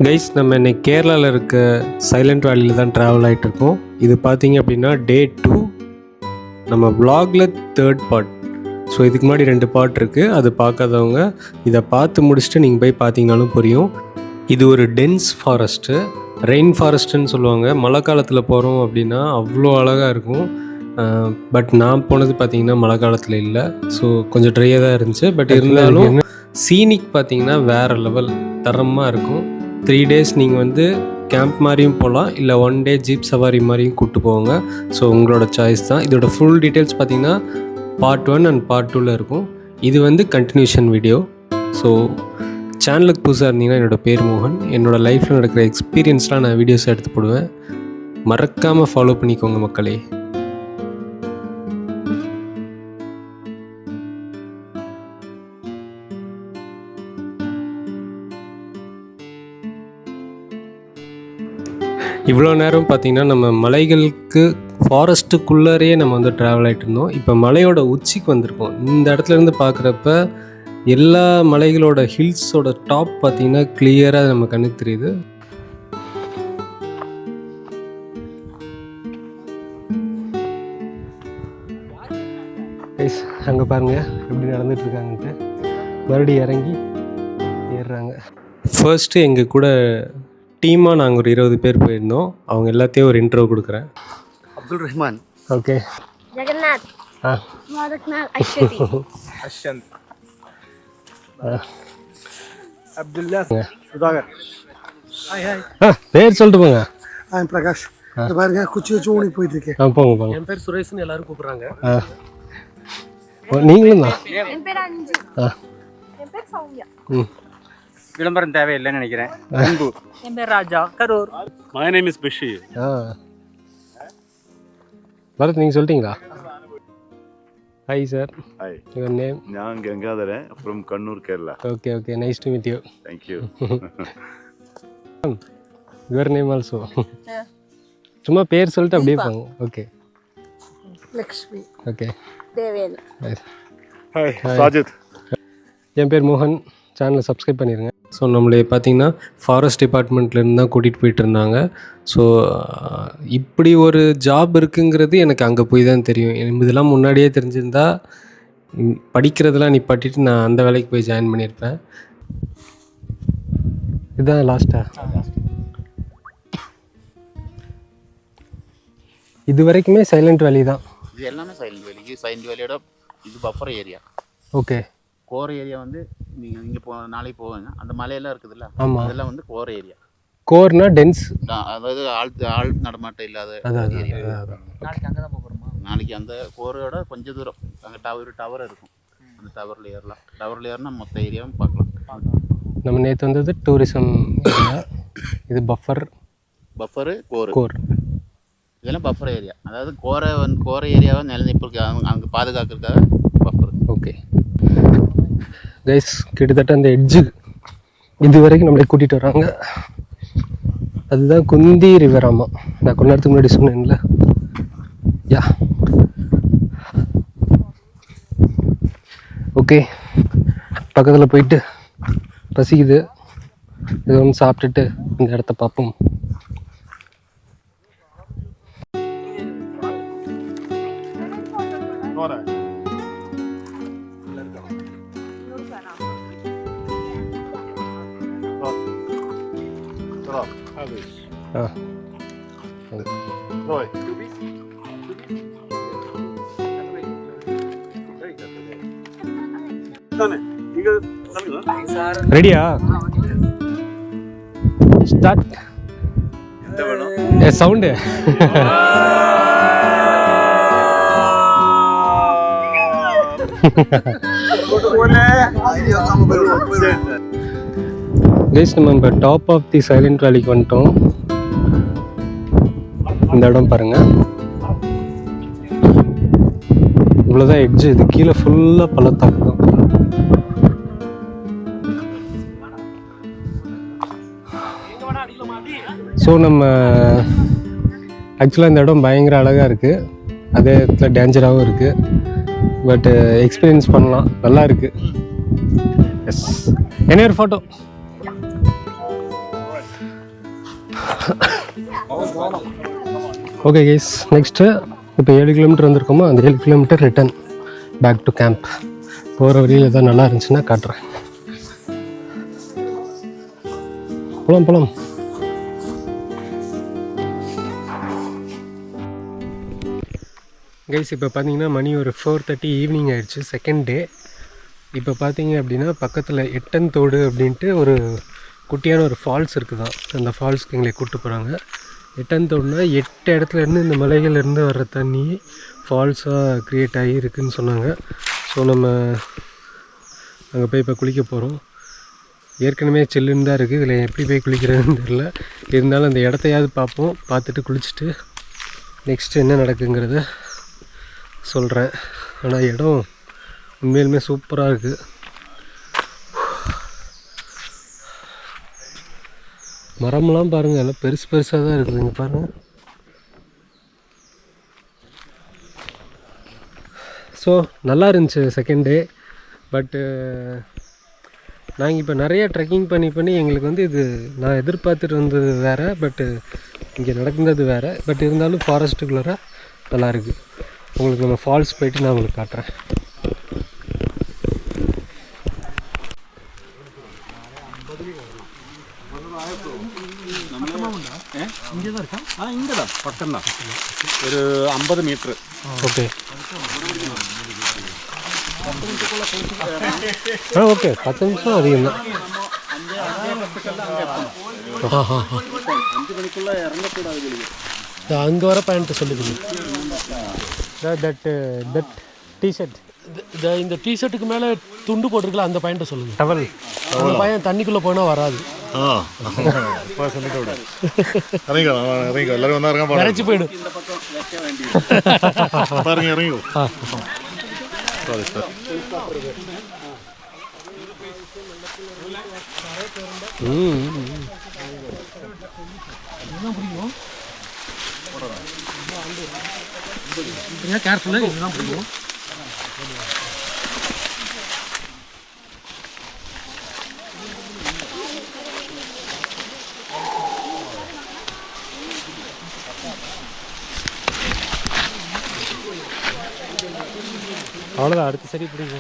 Guys, நம்ம இன்னைக்கு கேரளாவில் இருக்க சைலண்ட் வேலியில் தான் ட்ராவல் ஆகிட்டு இருக்கோம். இது பார்த்தீங்க அப்படின்னா டே 2 நம்ம vlogல 3rd பார்ட். ஸோ இதுக்கு முன்னாடி 2 பார்ட் இருக்குது. அது பார்க்காதவங்க இதை பார்த்து முடிச்சுட்டு நீங்கள் போய் பார்த்தீங்கனாலும் புரியும். இது ஒரு டென்ஸ் ஃபாரஸ்ட்டு, ரெயின் ஃபாரஸ்ட்டுன்னு சொல்லுவாங்க. மழை காலத்தில் போகிறோம் அப்படின்னா அவ்வளோ அழகாக இருக்கும். பட் நான் போனது பார்த்தீங்கன்னா மழை காலத்தில் இல்லை, ஸோ கொஞ்சம் ட்ரையாக தான் இருந்துச்சு. பட் இருந்தாலும் சீனிக் பார்த்தீங்கன்னா வேறு லெவல் தரமாக இருக்கும். 3 days நீங்கள் வந்து கேம்ப் மாதிரியும் போகலாம், இல்லை 1 day ஜீப் சவாரி மாதிரியும் கூப்பிட்டு போவாங்க. ஸோ உங்களோட சாய்ஸ் தான். இதோட ஃபுல் டீட்டெயில்ஸ் பார்த்தீங்கன்னா பார்ட் 1 அண்ட் பார்ட் 2ல் இருக்கும். இது வந்து கண்டினியூஷன் வீடியோ. ஸோ சேனலுக்கு புதுசாக இருந்தீங்கன்னா என்னோடய பேர் மோகன். என்னோடய லைஃப்பில் நடக்கிற எக்ஸ்பீரியன்ஸ்லாம் நான் வீடியோஸ் எடுத்து போடுவேன். மறக்காமல் ஃபாலோ பண்ணிக்கோங்க மக்களே. இவ்வளோ நேரம் பார்த்திங்கன்னா நம்ம மலைகளுக்கு ஃபாரஸ்ட்டுக்குள்ளேயே நம்ம வந்து ட்ராவல் ஆகிட்டு இருந்தோம். இப்போ மலையோட உச்சிக்கு வந்திருக்கோம். இந்த இடத்துலேருந்து பார்க்குறப்ப எல்லா மலைகளோட ஹில்ஸோட டாப் பார்த்திங்கன்னா கிளியராக நம்ம கண்ணுக்கு தெரியுது. அங்கே பாருங்கள் எப்படி நடந்துட்டு இருக்காங்கன்ட்டு. மறுபடியும் இறங்கி ஏறுறாங்க. ஃபர்ஸ்ட்டு எங்கள் கூட டீமாக நாங்கள் ஒரு 20 பேர் போயிருந்தோம். அவங்க எல்லாத்தையும் ஒரு இன்ட்ரோ கொடுக்குறேன். Abdul Rahman, okay, Jagannath, Madhaknath, Ashwathi, Ashanth, Abdullah, Sudhakar. Hi hi. பேர் சொல்லிட்டு போங்க. ஐம் பிரகாஷ். இந்த பாருங்க குச்சி வச்சு ஓடி போயிட்டு இருக்கேன். போங்க போங்க. என் பேர் சுரேஷ்னு எல்லாரும் கூப்பிடுறாங்க. நீங்களும் தான். என் பேர் அஞ்சு. என் பேர் சௌமியா. விளம்பரம் தேவையில்லைன்னு நினைக்கிறேன். அன்பு. என் பேர் ராஜா, Karur. My name is Bashir. Bharath, நீங்கள் சொல்லிட்டீங்களா? Hi sir. Hi. Your name? நான் Gangadharan from Kannur, Kerala. Okay okay, nice to meet you. Thank you. Your name also? சும்மா பேர் சொல்லிட்டு அப்படியே போங்க. Okay. Lakshmi. Okay. Deven. Hi, Sajid. என் பேர் மோகன். சேனலை சப்ஸ்கிரைப் பண்ணிடுங்க. ஸோ நம்மளே பார்த்தீங்கன்னா ஃபாரஸ்ட் டிபார்ட்மெண்ட்லேருந்து தான் கூட்டிகிட்டு போயிட்டு இருந்தாங்க. ஸோ இப்படி ஒரு ஜாப் இருக்குங்கிறது எனக்கு அங்கே போய் தான் தெரியும். இதெல்லாம் முன்னாடியே தெரிஞ்சிருந்தா படிக்கிறதெல்லாம் நிப்பாட்டிட்டு நான் அந்த வேலைக்கு போய் ஜாயின் பண்ணியிருப்பேன். இதுதான் லாஸ்ட்டா? இது வரைக்குமே சைலண்ட் வேலி தான். இது எல்லாமே சைலண்ட் வேலி. இது சைலண்ட் வேலியோட இது buffer area. Okay. Core area வந்து நீங்கள் இங்கே நாளைக்கு போவாங்க, அந்த மலையெல்லாம் இருக்குதுல்ல, ஆமாம், அதெல்லாம் வந்து கோர் ஏரியா. கோர்னா டென்ஸ், அதாவது ஆள் நடமாட்டம் இல்லாத ஏரியா. நாளைக்கு அங்கே தான் போகிறோமா? நாளைக்கு அந்த கோரோட கொஞ்சம் தூரம் அங்கே ஒரு டவர் இருக்கும். அந்த டவரில் ஏறலாம். டவரில் ஏறினா மொத்த ஏரியாவும் பார்க்கலாம். நம்ம நேற்று வந்தது டூரிசம் ஏரியா. இது பஃபரு கோர். இதெல்லாம் பஃபர் ஏரியா. அதாவது கோரை ஏரியாவை நிலநிற்பு அங்கே பாதுகாக்கிறதுக்காக பஃபர். ஓகே கைஸ், கிட்டத்தட்ட அந்த எட்ஜு இது வரைக்கும் நம்மளை கூட்டிகிட்டு வராங்க. அதுதான் குந்தி ரிவர். ஆமாம், நான் கொஞ்ச நேரத்துக்கு முன்னாடி சொன்னேன்ல. யா ஓகே, பக்கத்தில் போயிட்டு பசிக்குது, இது ஒன்று சாப்பிட்டுட்டு இந்த இடத்த பார்ப்போம். ரெடியா? ஸ்டார்ட். சவுண்டு. கைஸ், நம்ம இப்போ டாப் ஆஃப் தி சைலண்ட் வேலிக்கு வந்துட்டோம். இந்த இடம் பாருங்க, இவ்வளோதான் எட்ஜு. இது கீழே ஃபுல்லாக பள்ளத்தாக்கு தான். ஸோ நம்ம ஆக்சுவலாக இந்த இடம் பயங்கர அழகாக இருக்குது, அதே இடத்துல டேஞ்சராகவும் இருக்குது. பட் எக்ஸ்பீரியன்ஸ் பண்ணலாம், நல்லா இருக்குது. எஸ், என்ன ஒரு ஃபோட்டோ. ஓகே கைஸ், நெக்ஸ்ட்டு இப்போ 7 கிலோமீட்டர் வந்திருக்கோமா, அந்த 7 kilometre return back to camp. போகிற வழியில் எதாவது நல்லா இருந்துச்சுன்னா காட்டுறேன். போலாம். கைஸ் இப்போ பார்த்தீங்கன்னா மணி ஒரு 4:30 ஈவினிங் ஆகிடுச்சு, செகண்ட் டே. இப்போ பார்த்தீங்க அப்படின்னா பக்கத்தில் எட்டன்தோடு அப்படின்ட்டு ஒரு குட்டியான ஒரு ஃபால்ஸ் இருக்குது தான். அந்த ஃபால்ஸ்க்கு எங்களை கூப்பிட்டு போகிறாங்க. எட்டன்தோடுனா 8 இடத்துலேருந்து இந்த மலைகள்லேருந்து வர்ற தண்ணி ஃபால்ஸாக க்ரியேட் ஆகி இருக்குதுன்னு சொன்னாங்க. ஸோ நம்ம அங்கே போய் இப்போ குளிக்க போகிறோம். ஏற்கனவே சில்லுன்னு தான் இருக்குது, இதில் எப்படி போய் குளிக்கிறதுன்னு தெரில. இருந்தாலும் அந்த இடத்தையாவது பார்ப்போம், பார்த்துட்டு குளிச்சுட்டு நெக்ஸ்ட்டு என்ன நடக்குங்கிறத சொல்கிறேன். ஆனால் இடம் உண்மையிலுமே சூப்பராக இருக்குது. மரம்லாம் பாருங்கள், எல்லாம் பெருசாக தான் இருக்குது. இங்கே பாருங்கள். ஸோ நல்லா இருந்துச்சு செகண்ட் டே. பட்டு நாங்கள் இப்போ நிறைய ட்ரெக்கிங் பண்ணி எங்களுக்கு இது நான் எதிர்பார்த்துட்டு வந்தது வேறு, பட்டு இங்கே நடந்தது வேறு. பட் இருந்தாலும் ஃபாரஸ்ட்டுக்குள்ளே நல்லாயிருக்கு. உங்களுக்கு நம்ம ஃபால்ஸ் போயிட்டு நான் உங்களுக்கு காட்டுறேன். இங்கே தான் இருக்கா? இங்கே தான் பக்கம் தான், ஒரு 50 மீட்ரு. ஓகே ஓகே, 10 நிமிஷம் அதிகம் தான். 5 மணிக்குள்ளே இறங்கக்கூடாது. அங்கே வர பேண்ட்டு சொல்லுது. தட் டிஷர்ட், இந்த டிஷர்ட்டுக்கு மேலே துண்டு போட்டிருக்கல, அந்த பையன்ட்ட சொல்லுங்கள். டவல். அந்த பையன் தண்ணிக்குள்ளே போனால் வராது. எல்லாரும் வந்தா இருக்கான் இறச்சி போயிடும். பாருங்க, இறங்கி கேர்ஃபுல்லாக இதுதான் பிடிக்கும். அவ்வளோதான், அடுத்து சரி பிடிங்க.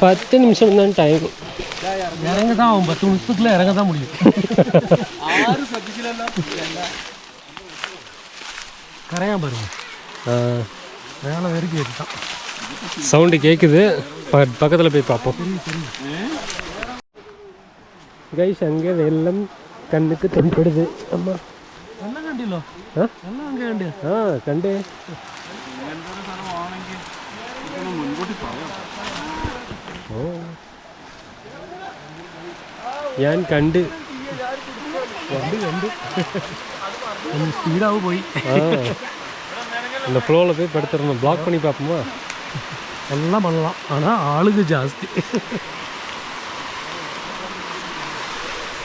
பத்து நிமிஷம் தான் டைம். இறங்க தான் ஆகும், 10 நிமிஷத்துக்குள்ளே இறங்க தான் முடியும். கரையான் பாருங்க, வேலை வரைக்கும் ஏறிட்டான். சவுண்டு கேட்குது, பக்கத்தில் போய் பார்ப்போம். கைஸ், அங்கே வெள்ளம் கண்ணுக்கு தென்படுது. அம்மா நல்லா கண்டிலோ? நல்லா அங்கே கண்டு. கண்டு. ഓ, ഞാൻ കണ്ട് ஸ்பீடாகவும் போய் அந்த ஃப்ளோவில் போய் படுத்துடணும். பிளாக் பண்ணி பார்ப்போமா? எல்லாம் பண்ணலாம், ஆனால் ஆளுங்க ஜாஸ்தி.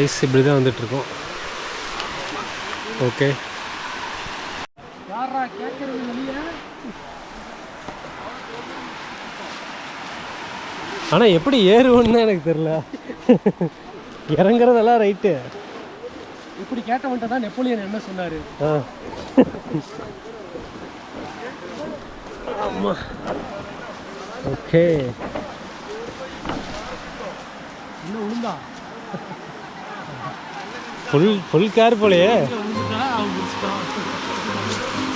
ஐஸ் இப்படி தான் வந்துட்டுருக்கோம். ஓகே, ஆனால் எப்படி ஏறுவோன்னு எனக்கு தெரில. இறங்குறதெல்லாம் ரைட்டு. இப்படி கேட்டவன்ட்ட தான் நெப்போலியன் என்ன சொன்னார். ஆமாம், ஓகே. இன்னும் விழுந்தா ஃபுல் கேர் போலையே.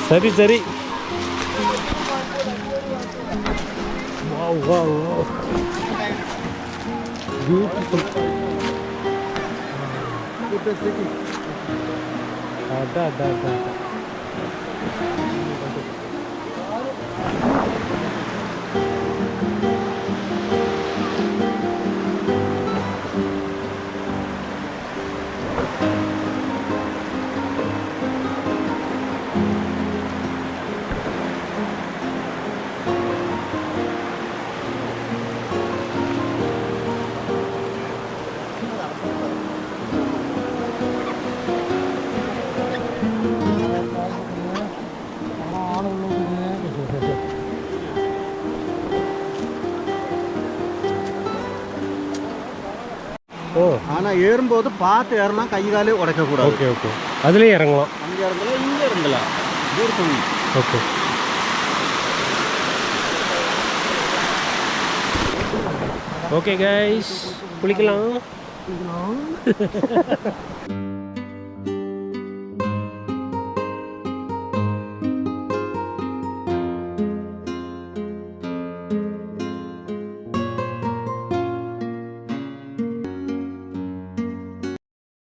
சரி சரி. Beautiful. Da. ஓ ஆனால் ஏறும்போது பார்த்து ஏறலாம், கை காலே உடைக்கக்கூடாது. ஓகே ஓகே, அதுலேயே இறங்கலாம். அங்கே இறங்கலாம், இங்கே இறங்கலாம். இது ஒரு கோவில். ஓகே. ஓகே கைஸ், குளிக்கலாம்.